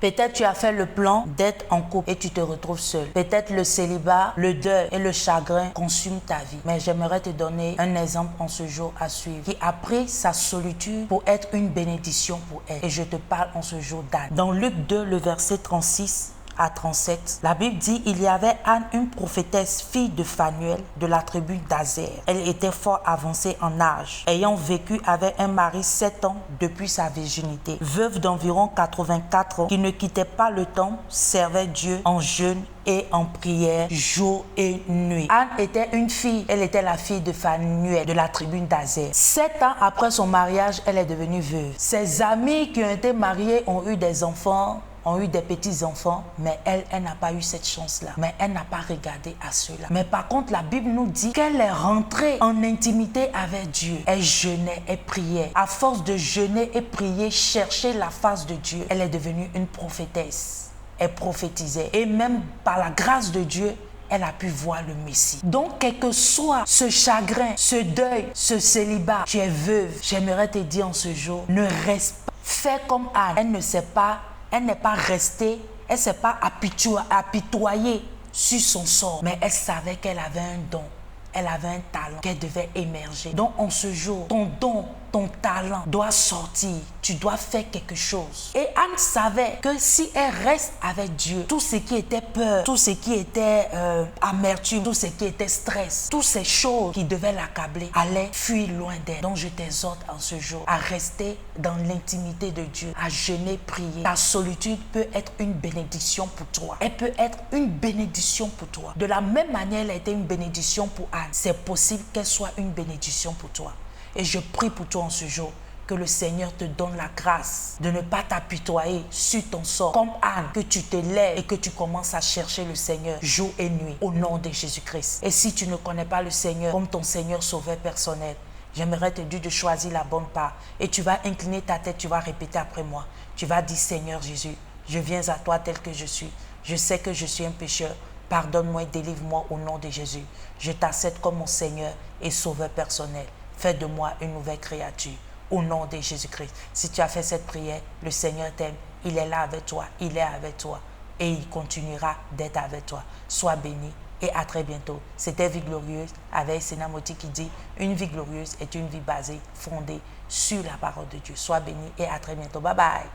Peut-être tu as fait le plan d'être en couple et tu te retrouves seul. Peut-être le célibat, le deuil et le chagrin consument ta vie. Mais j'aimerais te donner un exemple en ce jour à suivre qui a pris sa solitude pour être une bénédiction pour elle. Et je te parle en ce jour d'Anne. Dans Luc 2, le verset 36 à 37, la Bible dit: il y avait Anne, une prophétesse, fille de Phanuel, de la tribu d'Aser. Elle était fort avancée en âge, ayant vécu avec un mari 7 ans depuis sa virginité. Veuve d'environ 84 ans, qui ne quittait pas le temple, servait Dieu en jeûne et en prière jour et nuit. Anne était une fille, elle était la fille de Phanuel, de la tribu d'Aser. 7 ans après son mariage, elle est devenue veuve. Ses amis qui ont été mariés ont eu des enfants, ont eu des petits-enfants, mais elle n'a pas eu cette chance-là. Mais elle n'a pas regardé à cela. Mais par contre, la Bible nous dit qu'elle est rentrée en intimité avec Dieu. Elle jeûnait, elle priait. À force de jeûner et prier, chercher la face de Dieu, elle est devenue une prophétesse. Elle prophétisait. Et même par la grâce de Dieu, elle a pu voir le Messie. Donc, quel que soit ce chagrin, ce deuil, ce célibat, tu es veuve, j'aimerais te dire en ce jour, ne reste pas. Fais comme Anne. Elle n'est pas restée, elle ne s'est pas apitoyée sur son sort, mais elle savait qu'elle avait un don, elle avait un talent, qu'elle devait émerger. Donc en ce jour, ton don, ton talent doit sortir, tu dois faire quelque chose. Et Anne savait que si elle reste avec Dieu, tout ce qui était peur, tout ce qui était amertume, tout ce qui était stress, toutes ces choses qui devaient l'accabler, allaient fuir loin d'elle. Donc je t'exhorte en ce jour à rester dans l'intimité de Dieu, à jeûner, prier. Ta solitude peut être une bénédiction pour toi. Elle peut être une bénédiction pour toi. De la même manière, elle a été une bénédiction pour Anne. C'est possible qu'elle soit une bénédiction pour toi. Et je prie pour toi en ce jour que le Seigneur te donne la grâce de ne pas t'apitoyer sur ton sort. Comme Anne, que tu te lèves et que tu commences à chercher le Seigneur jour et nuit au nom de Jésus-Christ. Et si tu ne connais pas le Seigneur comme ton Seigneur sauveur personnel, j'aimerais te dire de choisir la bonne part. Et tu vas incliner ta tête, tu vas répéter après moi. Tu vas dire: Seigneur Jésus, je viens à toi tel que je suis. Je sais que je suis un pécheur. Pardonne-moi et délivre-moi au nom de Jésus. Je t'accepte comme mon Seigneur et sauveur personnel. Fais de moi une nouvelle créature au nom de Jésus-Christ. Si tu as fait cette prière, le Seigneur t'aime. Il est là avec toi. Il est avec toi. Et il continuera d'être avec toi. Sois béni et à très bientôt. C'était Vie Glorieuse avec Sena Moti qui dit: une vie glorieuse est une vie basée, fondée sur la parole de Dieu. Sois béni et à très bientôt. Bye bye.